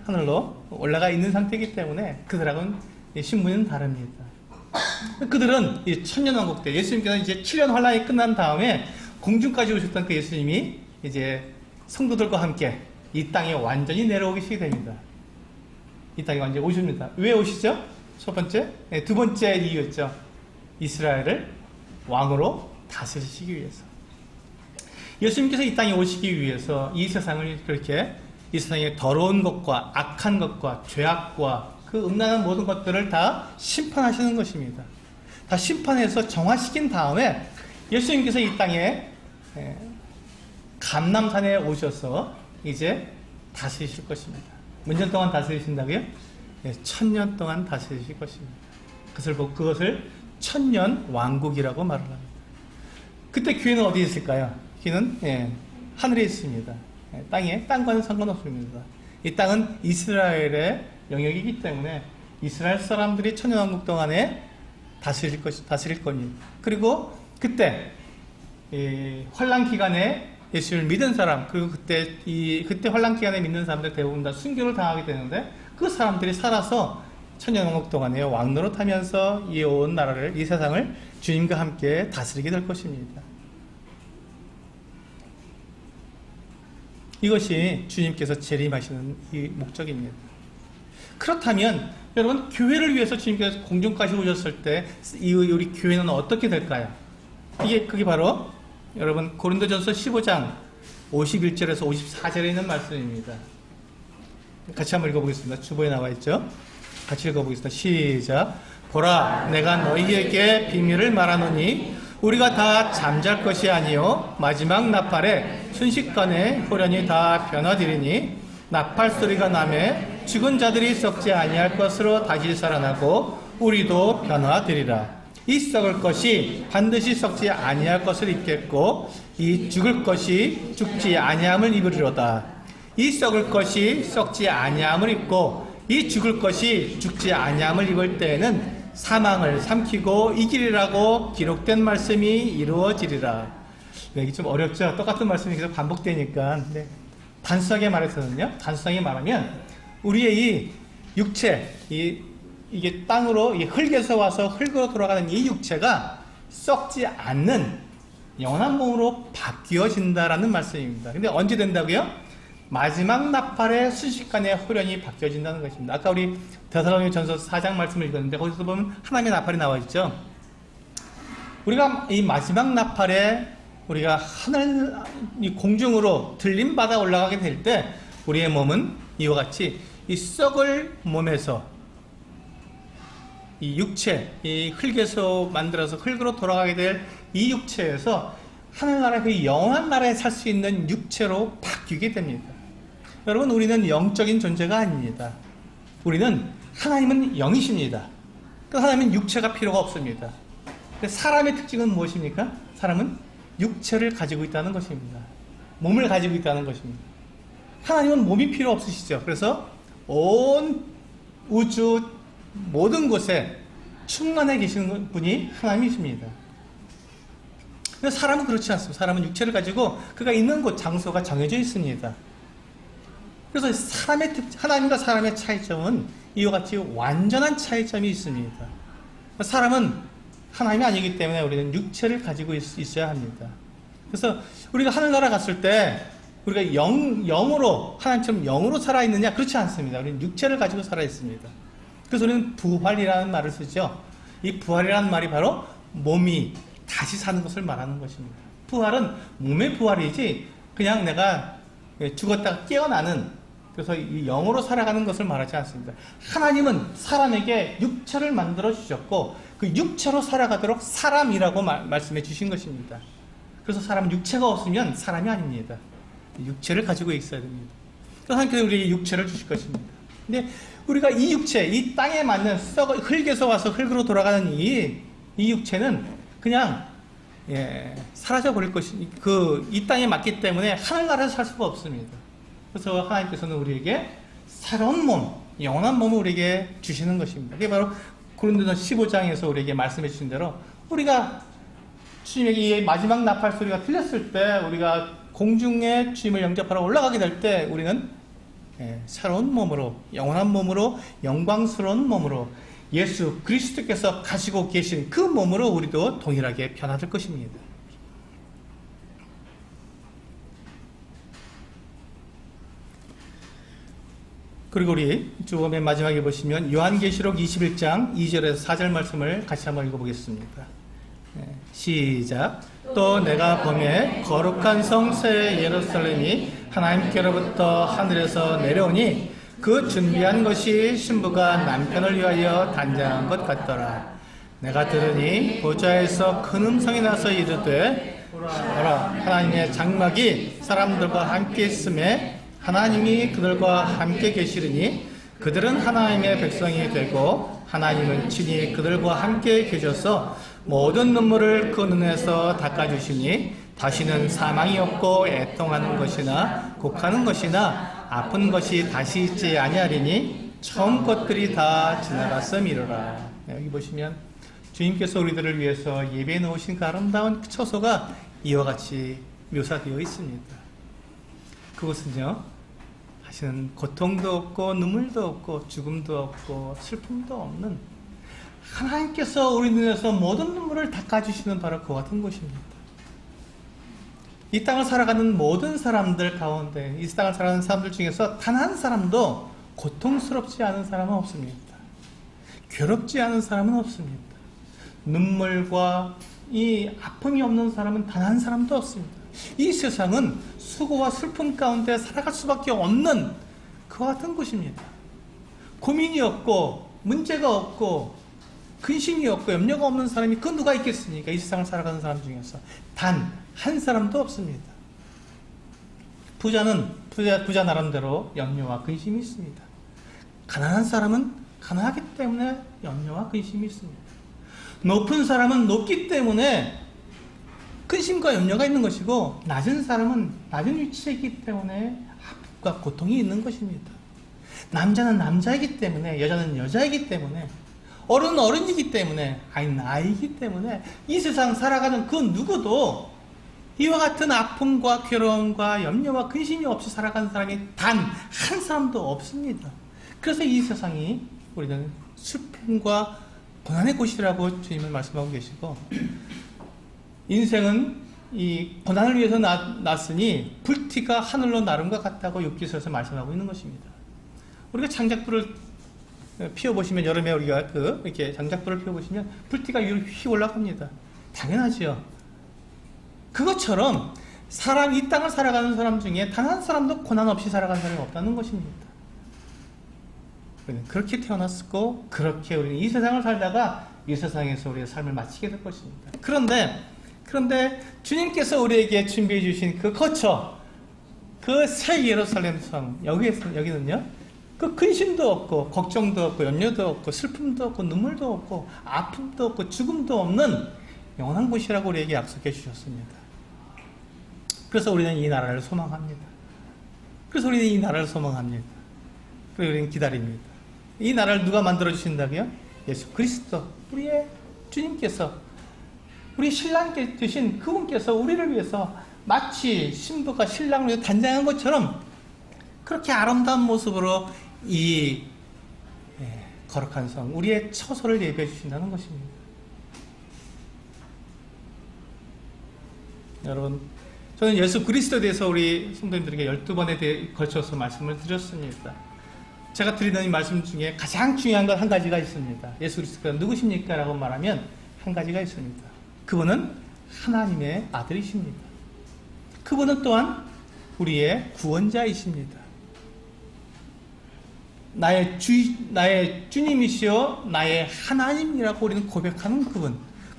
하늘로 올라가 있는 상태이기 때문에 그들하고는 신분은 다릅니다. 그들은 천년왕국 때 예수님께서 이제 7년 환란이 끝난 다음에 공중까지 오셨던 그 예수님이 이제 성도들과 함께 이 땅에 완전히 내려오시게 됩니다. 이 땅에 완전히 오십니다. 왜 오시죠? 첫 번째, 두 번째 이유였죠. 이스라엘을 왕으로 다스리시기 위해서. 예수님께서 이 땅에 오시기 위해서 이 세상을 그렇게, 이 세상의 더러운 것과 악한 것과 죄악과 그 음란한 모든 것들을 다 심판하시는 것입니다. 다 심판해서 정화시킨 다음에 예수님께서 이 땅에 감람산에 오셔서 이제 다스리실 것입니다. 몇 년 동안 다스리신다고요? 1000년 동안 다스리실 것입니다. 그것을 천년 왕국이라고 말을 합니다. 그때 교회는 어디에 있을까요? 교회는 하늘에 있습니다. 땅과는 상관없습니다. 이 땅은 이스라엘의 영역이기 때문에 이스라엘 사람들이 천년왕국 동안에 다스릴 겁니다. 그리고 그때 환란 기간에 예수를 믿은 사람, 그리고 그때 환란 기간에 믿는 사람들 대부분 다 순교를 당하게 되는데, 그 사람들이 살아서 천년왕국 동안에 왕노릇하면서 이 온 나라를, 이 세상을 주님과 함께 다스리게 될 것입니다. 이것이 주님께서 재림하시는 이 목적입니다. 그렇다면 여러분, 교회를 위해서 주님께서 공중까지 오셨을 때 우리 교회는 어떻게 될까요? 그게 바로 여러분 고린도전서 15장 51절에서 54절에 있는 말씀입니다. 같이 한번 읽어보겠습니다. 주보에 나와 있죠? 같이 읽어보겠습니다. 시작. 보라, 내가 너희에게 비밀을 말하노니 우리가 다 잠잘 것이 아니요 마지막 나팔에 순식간에 호련히 다 변화되리니, 나팔 소리가 나매 죽은 자들이 썩지 아니할 것으로 다시 살아나고 우리도 변화되리라. 이 썩을 것이 반드시 썩지 아니할 것을 입겠고 이 죽을 것이 죽지 아니함을 입으리로다. 이 썩을 것이 썩지 아니함을 입고 이 죽을 것이 죽지 아니함을 입을 때에는 사망을 삼키고 이기리라고 기록된 말씀이 이루어지리라. 이게 좀 어렵죠? 똑같은 말씀이 계속 반복되니까. 단순하게 말해서는요, 단순하게 말하면 우리의 이 육체, 이게 땅으로, 흙에서 와서 흙으로 돌아가는 이 육체가 썩지 않는 영원한 몸으로 바뀌어진다라는 말씀입니다. 근데 언제 된다고요? 마지막 나팔에 순식간에 호련히 바뀌어진다는 것입니다. 아까 우리 데살로니가전서 4장 말씀을 읽었는데 거기서 보면 하나님의 나팔이 나와 있죠. 우리가 이 마지막 나팔에 우리가 하늘, 이 공중으로 들림받아 올라가게 될 때 우리의 몸은 이와 같이 이 썩을 몸에서 이 육체, 이 흙에서 만들어서 흙으로 돌아가게 될 이 육체에서 하늘나라, 그 영원한 나라에 살 수 있는 육체로 바뀌게 됩니다. 여러분, 우리는 영적인 존재가 아닙니다. 우리는, 하나님은 영이십니다. 그 하나님은 육체가 필요가 없습니다. 사람의 특징은 무엇입니까? 사람은 육체를 가지고 있다는 것입니다. 몸을 가지고 있다는 것입니다. 하나님은 몸이 필요 없으시죠. 그래서 온 우주 모든 곳에 충만해 계시는 분이 하나님이십니다. 근데 사람은 그렇지 않습니다. 사람은 육체를 가지고 그가 있는 곳, 장소가 정해져 있습니다. 그래서 하나님과 사람의 차이점은 이와 같이 완전한 차이점이 있습니다. 사람은 하나님이 아니기 때문에 우리는 육체를 가지고 있어야 합니다. 그래서 우리가 하늘나라 갔을 때 우리가 영으로, 하나님처럼 영으로 살아있느냐? 그렇지 않습니다. 우리는 육체를 가지고 살아있습니다. 그래서 우리는 부활이라는 말을 쓰죠. 이 부활이라는 말이 바로 몸이 다시 사는 것을 말하는 것입니다. 부활은 몸의 부활이지 그냥 내가 죽었다가 깨어나는, 그래서 이 영으로 살아가는 것을 말하지 않습니다. 하나님은 사람에게 육체를 만들어 주셨고 그 육체로 살아가도록 사람이라고 말씀해 주신 것입니다. 그래서 사람은 육체가 없으면 사람이 아닙니다. 육체를 가지고 있어야 됩니다. 또 하나님께서 우리에게 육체를 주실 것입니다. 근데 우리가 이 육체, 이 땅에 맞는 흙에서 와서 흙으로 돌아가는 이 육체는 그냥 사라져 버릴 것이 이 땅에 맞기 때문에 하늘나라에서 살 수가 없습니다. 그래서 하나님께서는 우리에게 새로운 몸, 영원한 몸을 우리에게 주시는 것입니다. 그게 바로 고린도전 15장에서 우리에게 말씀해 주신 대로 우리가 주님에게 이 마지막 나팔 소리가 들렸을 때 우리가 공중에 주님을 영접하러 올라가게 될 때 우리는 새로운 몸으로, 영원한 몸으로, 영광스러운 몸으로 예수 그리스도께서 가지고 계신 그 몸으로 우리도 동일하게 변화될 것입니다. 그리고 우리 주 맨 마지막에 보시면 요한계시록 21장 2절에서 4절 말씀을 같이 한번 읽어보겠습니다. 시작. 또 내가 보매 거룩한 성새 예루살렘이 하나님께로부터 하늘에서 내려오니 그 준비한 것이 신부가 남편을 위하여 단장한 것 같더라. 내가 들으니 보좌에서 큰 음성이 나서 이르되 보라, 하나님의 장막이 사람들과 함께 있음에 하나님이 그들과 함께 계시리니 그들은 하나님의 백성이 되고 하나님은 친히 그들과 함께 계셔서 모든 눈물을 그 눈에서 닦아주시니 다시는 사망이 없고 애통하는 것이나 곡하는 것이나 아픈 것이 다시 있지 아니하리니 처음 것들이 다 지나갔음이로라. 여기 보시면 주님께서 우리들을 위해서 예배해 놓으신 그 아름다운 처소가 이와 같이 묘사되어 있습니다. 그것은요, 다시는 고통도 없고 눈물도 없고 죽음도 없고 슬픔도 없는 하나님께서 우리 눈에서 모든 눈물을 닦아주시는 바로 그 같은 곳입니다. 이 땅을 살아가는 모든 사람들 가운데, 이 땅을 살아가는 사람들 중에서 단 한 사람도 고통스럽지 않은 사람은 없습니다. 괴롭지 않은 사람은 없습니다. 눈물과 이 아픔이 없는 사람은 단 한 사람도 없습니다. 이 세상은 수고와 슬픔 가운데 살아갈 수밖에 없는 그와 같은 곳입니다. 고민이 없고 문제가 없고 근심이 없고 염려가 없는 사람이 그 누가 있겠습니까? 이 세상을 살아가는 사람 중에서 단 한 사람도 없습니다. 부자는 부자 나름대로 염려와 근심이 있습니다. 가난한 사람은 가난하기 때문에 염려와 근심이 있습니다. 높은 사람은 높기 때문에 근심과 염려가 있는 것이고, 낮은 사람은 낮은 위치에 있기 때문에 아픔과 고통이 있는 것입니다. 남자는 남자이기 때문에, 여자는 여자이기 때문에, 어른은 어른이기 때문에, 아이는 아이이기 때문에 이 세상 살아가는 그 누구도 이와 같은 아픔과 괴로움과 염려와 근심이 없이 살아가는 사람이 단 한 사람도 없습니다. 그래서 이 세상이 우리는 슬픔과 고난의 곳이라고 주님은 말씀하고 계시고, 인생은 이 고난을 위해서 났으니 불티가 하늘로 나름과 같다고 욥기서에서 말씀하고 있는 것입니다. 우리가 장작불을 피워보시면, 여름에 우리가 이렇게 장작불을 피워보시면 불티가 위로 휙 올라갑니다. 당연하지요. 그것처럼 이 땅을 살아가는 사람 중에 단 한 사람도 고난 없이 살아가는 사람이 없다는 것입니다. 우리는 그렇게 태어났고, 그렇게 우리는 이 세상을 살다가 이 세상에서 우리의 삶을 마치게 될 것입니다. 그런데 주님께서 우리에게 준비해 주신 그 거처, 그 새 예루살렘 성, 여기는요, 그 근심도 없고 걱정도 없고 염려도 없고 슬픔도 없고 눈물도 없고 아픔도 없고 죽음도 없는 영원한 곳이라고 우리에게 약속해 주셨습니다. 그래서 우리는 이 나라를 소망합니다. 그래서 우리는 기다립니다. 이 나라를 누가 만들어 주신다고요? 예수 그리스도, 우리의 주님께서, 우리 신랑 되신 그분께서 우리를 위해서 마치 신부가 신랑을 위해 단장한 것처럼 그렇게 아름다운 모습으로 이 거룩한 성, 우리의 처소를 예배해 주신다는 것입니다. 여러분, 저는 예수 그리스도에 대해서 우리 성도님들에게 12번에 걸쳐서 말씀을 드렸습니다. 제가 드리는 이 말씀 중에 가장 중요한 건 한 가지가 있습니다. 예수 그리스도가 누구십니까? 라고 말하면 한 가지가 있습니다. 그분은 하나님의 아들이십니다. 그분은 또한 우리의 구원자이십니다. 나의 주님이시여 나의 하나님이라고 우리는 고백하는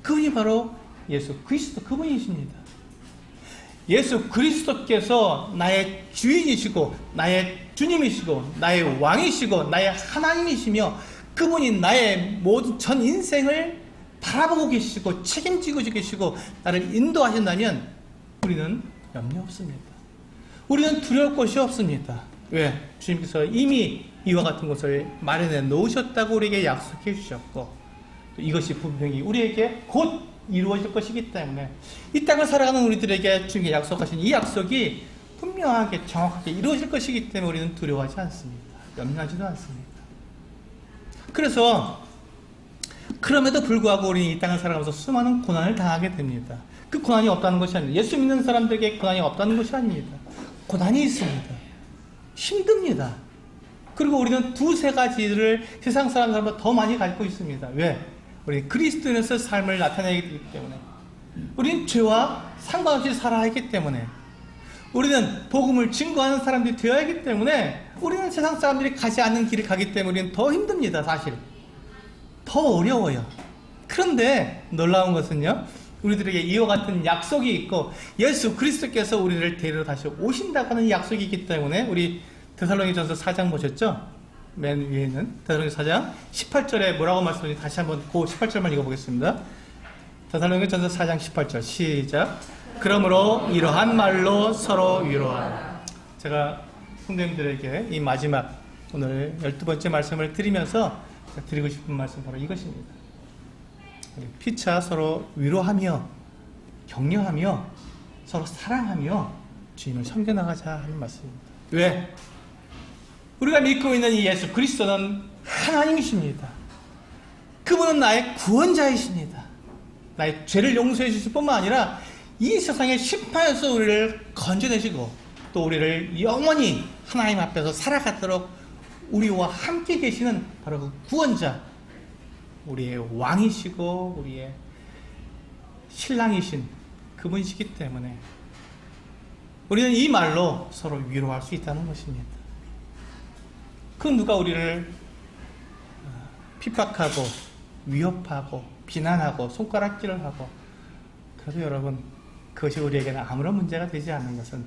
그분이 바로 예수 그리스도, 그분이십니다. 예수 그리스도께서 나의 주인이시고 나의 주님이시고 나의 왕이시고 나의 하나님이시며 그분이 나의 모든 전 인생을 바라보고 계시고 책임지고 계시고 나를 인도하신다면 우리는 염려 없습니다. 우리는 두려울 것이 없습니다. 왜? 주님께서 이미 이와 같은 것을 마련해 놓으셨다고 우리에게 약속해 주셨고 또 이것이 분명히 우리에게 곧 이루어질 것이기 때문에 이 땅을 살아가는 우리들에게 주님께 약속하신 이 약속이 분명하게 정확하게 이루어질 것이기 때문에 우리는 두려워하지 않습니다. 염려하지도 않습니다. 그래서 그럼에도 불구하고 우리는 이 땅을 살아가면서 수많은 고난을 당하게 됩니다. 그 고난이 없다는 것이 아닙니다. 예수 믿는 사람들에게 고난이 없다는 것이 아닙니다. 고난이 있습니다. 힘듭니다. 그리고 우리는 두세 가지를 세상 사람들보다 더 많이 가지고 있습니다. 왜? 우리 그리스도인으로서 삶을 나타내기 때문에 우리는 죄와 상관없이 살아야 하기 때문에 우리는 복음을 증거하는 사람들이 되어야 하기 때문에 우리는 세상 사람들이 가지 않는 길을 가기 때문에 우리는 더 힘듭니다. 사실 더 어려워요. 그런데 놀라운 것은요, 우리들에게 이와 같은 약속이 있고 예수 그리스도께서 우리를 데리러 다시 오신다고 하는 약속이 있기 때문에 우리 데살로니가전서 4장 보셨죠? 맨 위에 있는 데살로니가 4장 18절에 뭐라고 말씀하는지 다시 한번 그 18절만 읽어보겠습니다. 데살로니가전서 4장 18절 시작. 그러므로 이러한 말로 서로 위로하라. 제가 성도님들에게 이 마지막 오늘 12번째 말씀을 드리면서 드리고 싶은 말씀 바로 이것입니다. 피차 서로 위로하며 격려하며 서로 사랑하며 주님을 섬겨나가자 하는 말씀입니다. 왜? 우리가 믿고 있는 이 예수 그리스도는 하나님이십니다. 그분은 나의 구원자이십니다. 나의 죄를 용서해 주실 뿐만 아니라 이 세상의 심판에서 우리를 건져내시고 또 우리를 영원히 하나님 앞에서 살아가도록 우리와 함께 계시는 바로 그 구원자, 우리의 왕이시고 우리의 신랑이신 그분이시기 때문에 우리는 이 말로 서로 위로할 수 있다는 것입니다. 그 누가 우리를 핍박하고 위협하고 비난하고 손가락질을 하고 그래도 여러분 그것이 우리에게는 아무런 문제가 되지 않는 것은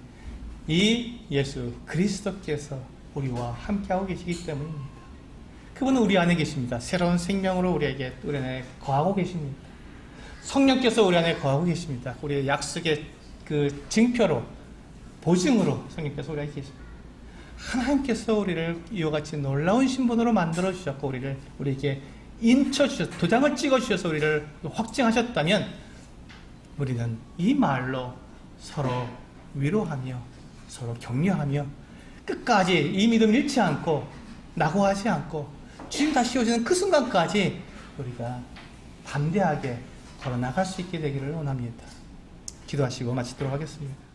이 예수 그리스도께서 우리와 함께하고 계시기 때문입니다. 그분은 우리 안에 계십니다. 새로운 생명으로 우리 안에 거하고 계십니다. 성령께서 우리 안에 거하고 계십니다. 우리의 약속의 그 증표로 보증으로 성령께서 우리 안에 계십니다. 하나님께서 우리를 이와 같이 놀라운 신분으로 만들어 주셨고 우리에게 인쳐 주셔서 도장을 찍어 주셔서 우리를 확증하셨다면 우리는 이 말로 서로 위로하며 서로 격려하며 끝까지 이 믿음 잃지 않고 낙오하지 않고 주님 다시 오시는 그 순간까지 우리가 담대하게 걸어나갈 수 있게 되기를 원합니다. 기도하시고 마치도록 하겠습니다.